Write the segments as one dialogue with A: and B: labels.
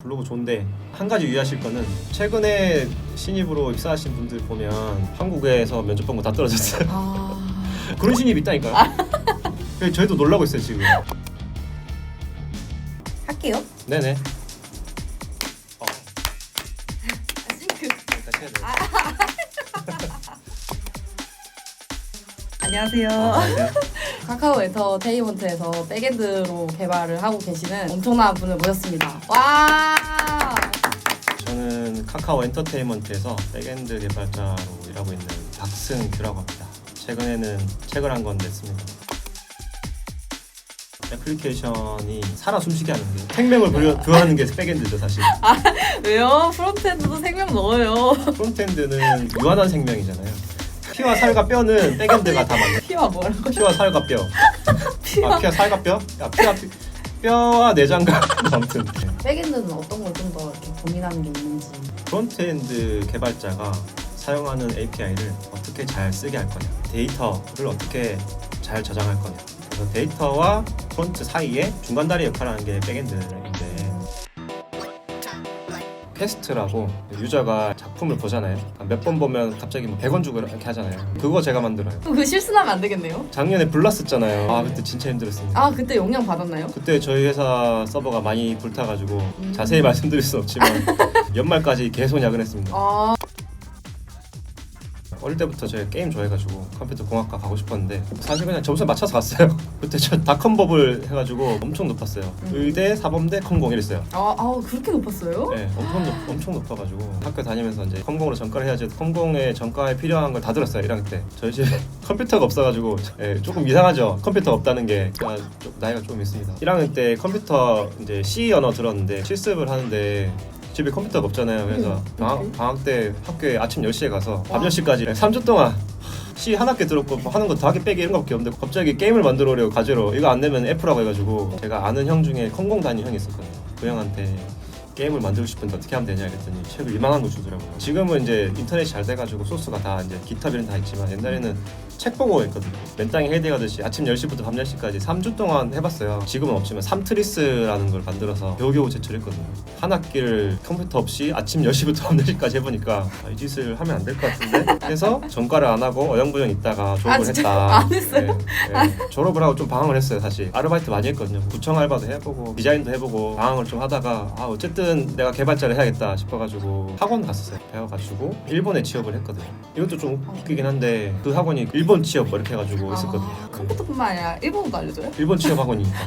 A: 블로그 좋은데 한 가지 유의하실 거는 최근에 신입으로 입사하신 분들 보면 한국에서 면접 본 거 다 떨어졌어요. 그런 신입이 있다니까요. 그래서 저희도 놀라고 있어요 지금.
B: 할게요.
A: 네네.
B: 싱크.
A: 일단 해야 돼요.
B: 안녕하세요.
A: 안녕하세요.
B: 카카오 엔터테인먼트에서 백엔드로 개발을 하고 계시는 엄청난 분을 모셨습니다. 와!
A: 저는 카카오 엔터테인먼트에서 백엔드 개발자로 일하고 있는 박승규라고 합니다. 최근에는 책을 한 권 냈습니다. 애플리케이션이 살아 숨쉬게 하는 게 생명을 부여하는 게 백엔드죠 사실.
B: 왜요? 프론트엔드도 생명 넣어요.
A: 프론트엔드는 유한한 생명이잖아요. 피와 살과 뼈는 백엔드가 다 만든.
B: 피와 뭐라고?
A: 피와 살과 뼈. 피와 살과 뼈? 야, 뼈와 내장과 아무튼.
B: 백엔드는 어떤 걸 좀 더 이렇게 고민하는 게 있는지.
A: 프론트엔드 개발자가 사용하는 API를 어떻게 잘 쓰게 할 거냐, 데이터를 어떻게 잘 저장할 거냐. 그래서 데이터와 프론트 사이에 중간다리 역할을 하는 게 백엔드인데, 퀘스트라고 유저가 작품을 보잖아요. 몇 번 보면 갑자기 뭐 100원 주고 이렇게 하잖아요. 그거 제가 만들어요.
B: 그럼 그 실수나면 안 되겠네요?
A: 작년에 불났었잖아요. 아 그때 진짜 힘들었습니다.
B: 아, 그때 영향 받았나요?
A: 그때 저희 회사 서버가 많이 불타가지고 자세히 말씀드릴 수 없지만 연말까지 계속 야근했습니다.
B: 아,
A: 어릴 때부터 제가 게임 좋아해가지고 컴퓨터 공학과 가고 싶었는데 사실 그냥 점수 맞춰서 갔어요. 그때 저 닷컴법을 해가지고 엄청 높았어요. 의대, 사범대, 컴공 이랬어요.
B: 그렇게 높았어요?
A: 네, 엄청 높아가지고 학교 다니면서 이제 컴공으로 전과를 해야지. 컴공에 전과에 필요한 걸 다 들었어요 1학년 때. 저희 집에 컴퓨터가 없어가지고 조금 이상하죠. 컴퓨터가 없다는 게. 제가 나이가 조금 있습니다. 1학년 때 컴퓨터 이제 C 언어 들었는데 실습을 하는데 집에 컴퓨터가 없잖아요. 그래서 방학 때 학교에 아침 10시에 가서 밤 10시까지 3주 동안 C 한 학기 들었고 하는 거 더하기 빼기 이런 거밖에 없는데 갑자기 게임을 만들어 오래요. 과제로. 이거 안 내면 F라고 해가지고 제가 아는 형 중에 컴공 다니는 형이 있었거든요. 그 형한테 게임을 만들고 싶은데 어떻게 하면 되냐 그랬더니 책을 이만한 거 주더라고요. 지금은 이제 인터넷이 잘 돼가지고 소스가 다 이제 GitHub 이런 다 있지만 옛날에는 책 보고 했거든요. 맨땅에 헤딩 하듯이 아침 10시부터 밤 10시까지 3주 동안 해봤어요. 지금은 없지만 삼트리스라는 걸 만들어서 겨우겨우 제출했거든요. 한 학기를 컴퓨터 없이 아침 10시부터 밤 10시까지 해보니까 이 짓을 하면 안 될 것 같은데 해서 전과를 안 하고 어영부영 있다가 졸업을 했다.
B: 안 했어요?
A: 졸업을 하고 좀 방황을 했어요. 사실 아르바이트 많이 했거든요. 구청 알바도 해보고 디자인도 해보고 방황을 좀 하다가 어쨌든 내가 개발자를 해야겠다 싶어가지고 학원 갔었어요. 배워가지고 일본에 취업을 했거든요. 이것도 좀 웃기긴 한데 그 학원이 일본 취업 뭐 이렇게 해가지고 있었거든요.
B: 컴퓨터뿐만 아니라 일본어도 알려줘요?
A: 일본 취업 학원이니까.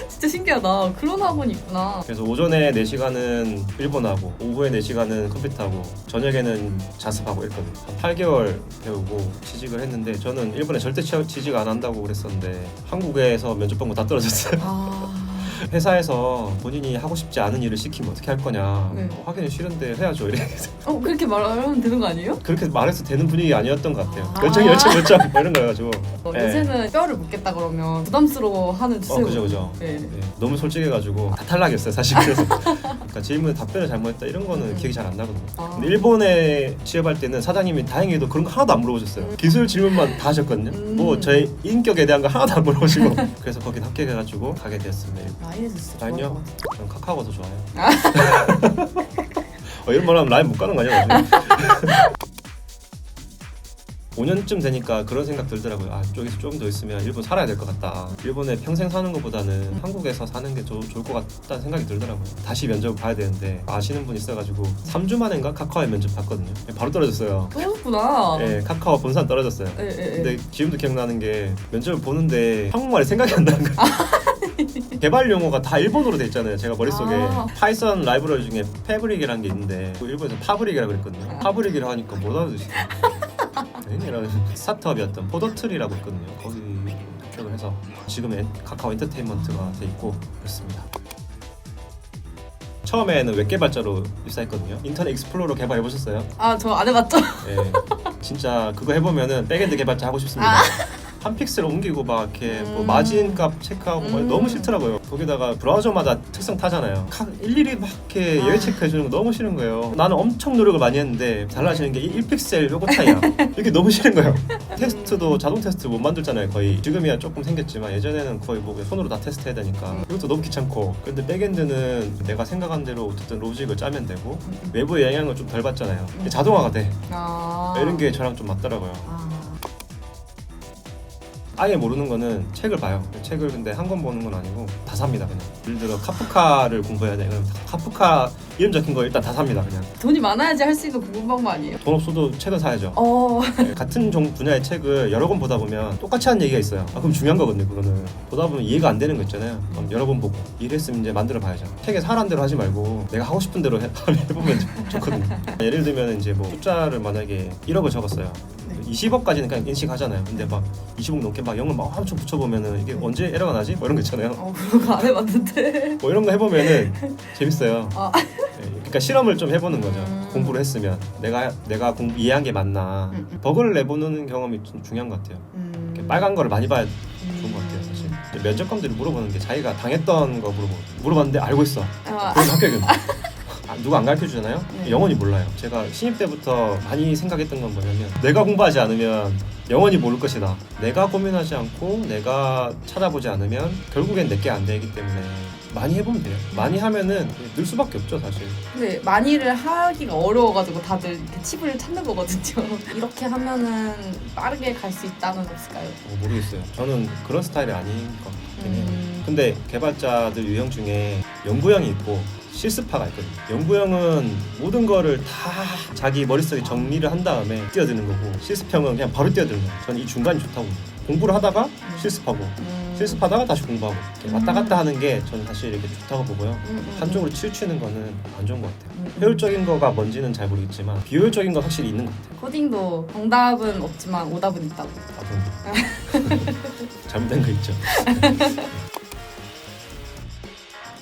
B: 진짜 신기하다. 그런 학원이 있구나.
A: 그래서 오전에 4시간은 일본하고 오후에 4시간은 컴퓨터하고 저녁에는 자습하고 이랬거든요. 한 8개월 배우고 취직을 했는데 저는 일본에 절대 취직 안 한다고 그랬었는데 한국에서 면접 본 거 다 떨어졌어요. 회사에서 본인이 하고 싶지 않은 일을 시키면 어떻게 할 거냐.
B: 네.
A: 하기는 싫은데 해야죠. 이래서
B: 그렇게 말하면 되는 거 아니에요?
A: 그렇게 말해서 되는 분위기 아니었던 것 같아요. 열정 뭐 이런 거여가지고.
B: 요새는 뼈를 묻겠다 그러면 부담스러워하는 추세고.
A: 그죠.
B: 네.
A: 너무 솔직해가지고 다 탈락했어요 사실. 그래서 그러니까 질문에 답변을 잘못했다 이런 거는 기억이 잘 안 나거든요. 근데 일본에 취업할 때는 사장님이 다행히도 그런 거 하나도 안 물어보셨어요. 기술 질문만 다 하셨거든요. 뭐 저의 인격에 대한 거 하나도 안 물어보시고 그래서 거긴 합격해가지고 가게 되었습니다.
B: 라인에서 진짜
A: 라인요?
B: 좋아할 것
A: 저는 카카오가 더 좋아요. 이런 말 하면 라인 못 가는 거 아니야? 5년쯤 되니까 그런 생각 들더라고요. 이쪽에서 조금 더 있으면 일본 살아야 될 것 같다. 일본에 평생 사는 것보다는 한국에서 사는 게 좋을 것 같다는 생각이 들더라고요. 다시 면접 봐야 되는데 아시는 분 있어가지고 3주 만인가 카카오에 면접 봤거든요. 바로 떨어졌어요.
B: 떨어졌구나.
A: 네, 카카오 본산 떨어졌어요. 근데 지금도 기억나는 게 면접을 보는데 한국말이 생각이 안 나는 거예요. 개발 용어가 다 일본어로 돼 있잖아요. 제가 머릿속에 파이썬 라이브러리 중에 패브릭이라는 게 있는데 일본에서 파브릭이라고 그랬거든요. 파브릭이라고 하니까 못 알아듣시더라고요. 이런 스타트업이었던 포더트리라고 있거든요. 거기 합격을 해서 지금은 카카오 엔터테인먼트가 돼 있고 그렇습니다. 처음에는 웹 개발자로 입사했거든요. 인터넷 익스플로러 개발해 보셨어요?
B: 저 안 해봤죠?
A: 네, 진짜 그거 해보면은 백엔드 개발자 하고 싶습니다. 한 픽셀 옮기고 막 이렇게 뭐 마진 값 체크하고 너무 싫더라고요. 거기다가 브라우저마다 특성 타잖아요. 일일이 막 이렇게 예외 체크해주는 거 너무 싫은 거예요. 나는 엄청 노력을 많이 했는데 달라지는 게 1픽셀 요거 차이야. 이게 너무 싫은 거예요. 테스트도 자동 테스트 못 만들잖아요. 거의 지금이야 조금 생겼지만 예전에는 거의 뭐 손으로 다 테스트해야 되니까 이것도 너무 귀찮고. 근데 백엔드는 내가 생각한 대로 어쨌든 로직을 짜면 되고 외부의 영향을 좀 덜 받잖아요. 자동화가 돼. 이런 게 저랑 좀 맞더라고요. 아예 모르는 거는 책을 봐요. 책을 근데 한 권 보는 건 아니고 다 삽니다. 그냥 예를 들어 카프카를 공부해야 돼. 그럼 카프카 이름 적힌 거 일단 다 삽니다. 그냥
B: 돈이 많아야지 할 수 있는 공부 방법 아니에요?
A: 돈 없어도 책은 사야죠. 네, 같은 분야의 책을 여러 권 보다 보면 똑같이 하는 얘기가 있어요. 그럼 중요한 거거든요. 그거는 보다 보면 이해가 안 되는 거 있잖아요. 그럼 여러 번 보고 이해했으면 이제 만들어 봐야죠. 책에 사란 대로 하지 말고 내가 하고 싶은 대로 해보면 좋거든요. 예를 들면 이제 뭐 숫자를 만약에 1억을 적었어요. 20억까지는 그냥 인식하잖아요. 근데 막 20억 넘게 막 0을 막 엄청 붙여보면은 이게 언제 에러가 나지? 뭐 이런 거 있잖아요.
B: 그런 거 안 해봤는데.
A: 뭐 이런 거 해보면은 재밌어요. 네, 그러니까 실험을 좀 해보는 거죠. 공부를 했으면 내가 이해한 게 맞나. 버그를 내보는 경험이 좀 중요한 것 같아요. 이렇게 빨간 거를 많이 봐야 좋은 것 같아요. 사실 면접관들이 물어보는 게 자기가 당했던 거 물어봤는데 알고 있어. 그래서 합격은. 누가 안 가르쳐 주잖아요? 영원히 몰라요. 제가 신입 때부터 많이 생각했던 건 뭐냐면 내가 공부하지 않으면 영원히 모를 것이다. 내가 고민하지 않고 내가 찾아보지 않으면 결국엔 내게 안 되기 때문에 많이 해보면 돼요. 많이 하면은 늘 수밖에 없죠, 사실.
B: 근데 많이를 하기가 어려워가지고 다들 이렇게 팁을 찾는 거거든요. 이렇게 하면은 빠르게 갈 수 있다는 거 없을까요?
A: 모르겠어요. 저는 그런 스타일이 아닌 것 같긴 해요. 근데 개발자들 유형 중에 연구형이 있고 실습파가 있거든요. 연구형은 모든 거를 다 자기 머릿속에 정리를 한 다음에 뛰어드는 거고, 실습형은 그냥 바로 뛰어드는 거예요. 저는 이 중간이 좋다고 봅니다. 공부를 하다가 실습하고 실습하다가 다시 공부하고 이렇게 왔다 갔다 하는 게 저는 사실 이렇게 좋다고 보고요. 한쪽으로 치우치는 거는 안 좋은 것 같아요. 효율적인 거가 뭔지는 잘 모르겠지만 비효율적인 거 확실히 있는 것 같아요.
B: 코딩도 정답은 없지만 오답은 있다고.
A: 잘못된 거 있죠.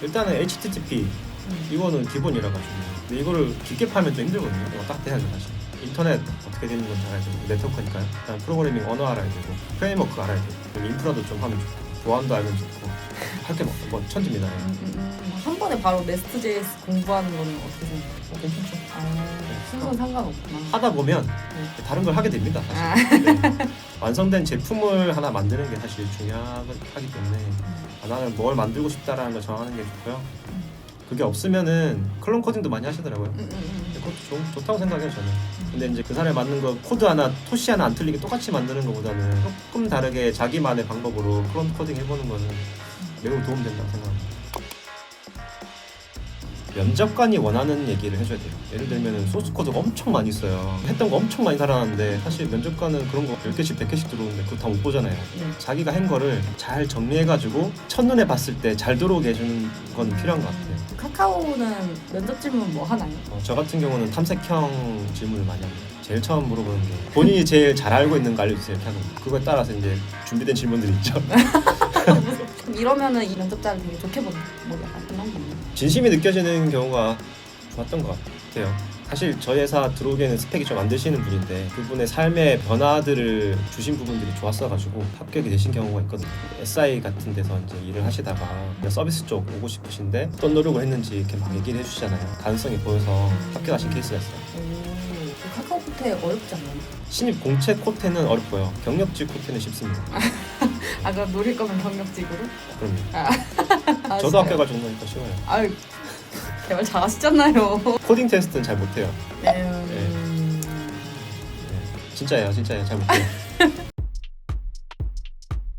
A: 일단은 HTTP 이거는 기본이라 가지고, 근데 이거를 깊게 팔면 좀 힘들거든요. 이거 딱 돼야죠 사실. 인터넷 어떻게 되는 건지 알아야 되고, 네트워크니까요. 일단 프로그래밍 언어 알아야 되고, 프레임워크 알아야 되고, 인프라도 좀 하면 좋고, 보안도 알면 좋고, 할 게 뭐 천지입니다.
B: 한 번에 바로 네스트.js 공부하는 거는 어떻게 생각해요?
A: 괜찮죠.
B: 순서는 상관없구나.
A: 하다 보면 다른 걸 하게 됩니다. 사실. 네. 완성된 제품을 하나 만드는 게 사실 중요하기 때문에 나는 뭘 만들고 싶다라는 걸 정하는 게 좋고요. 그게 없으면은 클론 코딩도 많이 하시더라고요. 그것도 좋다고 생각해요 저는. 근데 이제 그 사람에 맞는 거 코드 하나, 토시 하나 안 틀리게 똑같이 만드는 것보다는 조금 다르게 자기만의 방법으로 클론 코딩 해보는 거는 매우 도움된다고 생각합니다. 면접관이 원하는 얘기를 해줘야 돼요. 예를 들면 소스 코드가 엄청 많이 있어요. 했던 거 엄청 많이 살아났는데 사실 면접관은 그런 거 10개씩 100개씩 들어오는데 그거 다 못 보잖아요. 자기가 한 거를 잘 정리해가지고 첫눈에 봤을 때 잘 들어오게 해주는 건 필요한 것 같아요.
B: 카카오는 면접 질문 뭐 하나요?
A: 저 같은 경우는 탐색형 질문을 많이 합니다. 제일 처음 물어보는 게 본인이 제일 잘 알고 있는 거 알려주세요 이렇게 하고, 그거에 따라서 이제 준비된 질문들이 있죠.
B: 그럼 이러면은 이 면접자를 되게 좋게 보는 뭐 약간 그런 건가요?
A: 진심이 느껴지는 경우가 좋았던 것 같아요. 사실 저희 회사 들어오기에는 스펙이 좀 안 되시는 분인데 그분의 삶의 변화들을 주신 부분들이 좋았어가지고 합격이 되신 경우가 있거든요. SI 같은 데서 이제 일을 하시다가 서비스 쪽 오고 싶으신데 어떤 노력을 했는지 이렇게 막 얘기를 해주시잖아요. 가능성이 보여서 합격하신 케이스가 있어요.
B: 카카오 코테 어렵지 않나요?
A: 신입 공채 코테는 어렵고요. 경력직 코테는 쉽습니다.
B: 그럼 노릴 거면 경력직으로?
A: 그럼요. 저도 합격할 정도니까 쉬워요.
B: 아유, 개발 잘하시잖아요.
A: 코딩 테스트는 잘 못해요. 진짜예요 잘 못해요.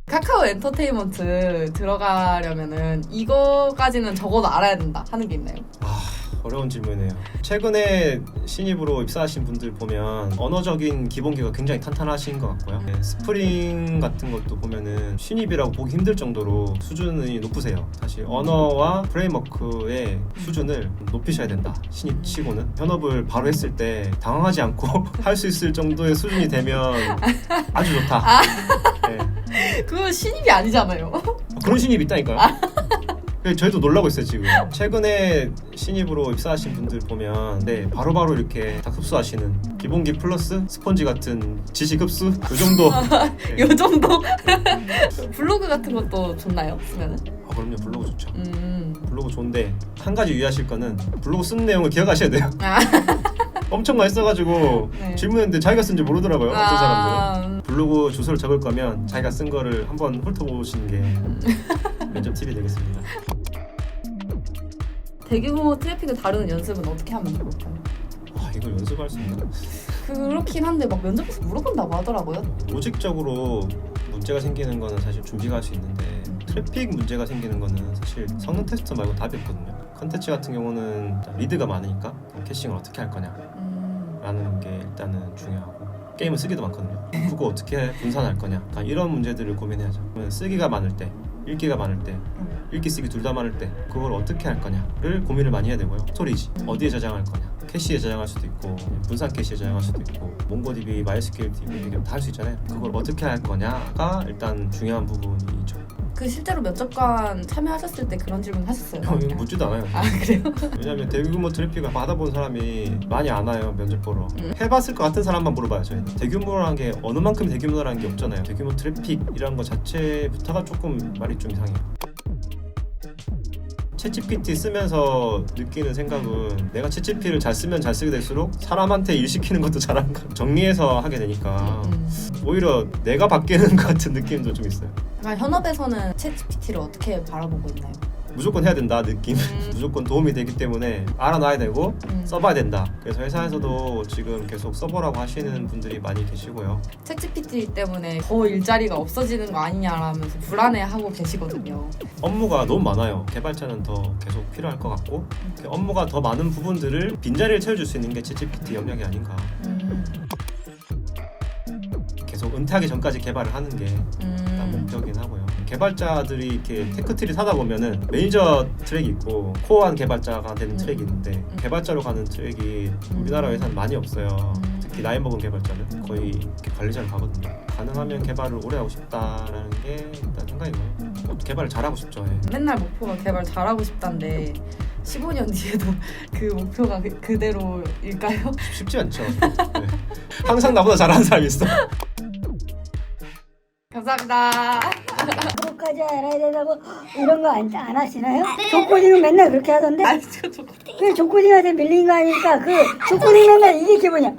B: 카카오 엔터테인먼트 들어가려면은 이거까지는 적어도 알아야 된다 하는 게 있나요?
A: 어려운 질문이네요. 최근에 신입으로 입사하신 분들 보면 언어적인 기본기가 굉장히 탄탄하신 것 같고요. 스프링 같은 것도 보면은 신입이라고 보기 힘들 정도로 수준이 높으세요. 사실 언어와 프레임워크의 수준을 높이셔야 된다. 신입 치고는 현업을 바로 했을 때 당황하지 않고 할 수 있을 정도의 수준이 되면 아주 좋다.
B: 그건 신입이 아니잖아요.
A: 그런 신입이 있다니까요. 저희도 놀라고 있어요 지금. 최근에 신입으로 입사하신 분들 보면 네 바로바로 이렇게 다 흡수하시는 기본기 플러스 스펀지 같은 지식 흡수 요 정도. 네.
B: 요 정도? 블로그 같은 것도 좋나요? 쓰면은?
A: 그럼요 블로그 좋죠. 블로그 좋은데 한 가지 유의하실 거는 블로그 쓴 내용을 기억하셔야 돼요. 엄청 많이 써가지고
B: 네.
A: 질문했는데 자기가 쓴지 모르더라고요. 어떤 사람들은.
B: 아,
A: 블로그 주소를 적을 거면 자기가 쓴 거를 한번 훑어보시는 게 면접 팁이 되겠습니다.
B: 대규모 트래픽을 다루는 연습은 어떻게 하면 좋을까요?
A: 와 이걸 연습할 수 있나?
B: 그렇긴 한데 막 면접에서 물어본다고 하더라고요.
A: 로직적으로 문제가 생기는 거는 사실 준비가 할 수 있는데 트래픽 문제가 생기는 거는 사실 성능 테스트 말고 답이 없거든요. 컨텐츠 같은 경우는 리드가 많으니까 캐싱을 어떻게 할 거냐 라는 게 일단은 중요하고 게임을 쓰기도 많거든요. 그거 어떻게 분산할 거냐 이런 문제들을 고민해야죠. 그러면 쓰기가 많을 때 읽기가 많을 때 읽기 쓰기 둘 다 많을 때 그걸 어떻게 할 거냐를 고민을 많이 해야 되고요. 스토리지 어디에 저장할 거냐 캐시에 저장할 수도 있고 분산 캐시에 저장할 수도 있고 몽고DB, MySQL DB 다 할 수 있잖아요. 그걸 어떻게 할 거냐가 일단 중요한 부분이죠.
B: 그 실제로 면접관 참여하셨을 때 그런 질문 하셨어요?
A: 이거 묻지도 않아요.
B: 아 그래요?
A: 왜냐면 대규모 트래픽을 받아본 사람이 많이 안 와요 면접 보러. 해봤을 것 같은 사람만 물어봐요 저희는. 대규모라는 게 어느 만큼 대규모라는 게 없잖아요. 대규모 트래픽이라는 거 자체부터가 조금 말이 좀 이상해요. 챗GPT 쓰면서 느끼는 생각은 내가 챗GPT를 잘 쓰면 잘 쓰게 될수록 사람한테 일 시키는 것도 잘하는 거 정리해서 하게 되니까 오히려 내가 바뀌는 것 같은 느낌도 좀 있어요.
B: 현업에서는 챗GPT를 어떻게 바라보고 있나요?
A: 무조건 해야 된다 느낌. 무조건 도움이 되기 때문에 알아놔야 되고 써봐야 된다. 그래서 회사에서도 지금 계속 써보라고 하시는 분들이 많이 계시고요.
B: 챗GPT 때문에 더 일자리가 없어지는 거 아니냐라면서 불안해하고 계시거든요.
A: 업무가 너무 많아요. 개발자는 더 계속 필요할 것 같고 업무가 더 많은 부분들을 빈자리를 채워줄 수 있는 게 챗GPT 영역이 아닌가. 계속 은퇴하기 전까지 개발을 하는 게 일단 목표긴 하고요. 개발자들이 이렇게 테크트리 타다 보면은 매니저 트랙이 있고 코어한 개발자가 되는 트랙이 있는데 개발자로 가는 트랙이 우리나라 회사는 많이 없어요. 특히 나이 먹은 개발자는 거의 이렇게 관리자로 가거든요. 가능하면 개발을 오래 하고 싶다라는 게 일단 생각이고요. 개발을 잘하고 싶죠. 예.
B: 맨날 목표가 개발 잘하고 싶다는데 15년 뒤에도 그 목표가 그대로일까요?
A: 쉽지 않죠. 네. 항상 나보다 잘하는 사람이 있어.
B: 감사합니다.
C: 그것까지 알아야 된다고 이런 거 안 하시나요? 족고지는 맨날 그렇게 하던데
B: 아니 저
C: 그 족고지한테 밀린 거 아니니까 그 족고지 맨날 이게 기분이야.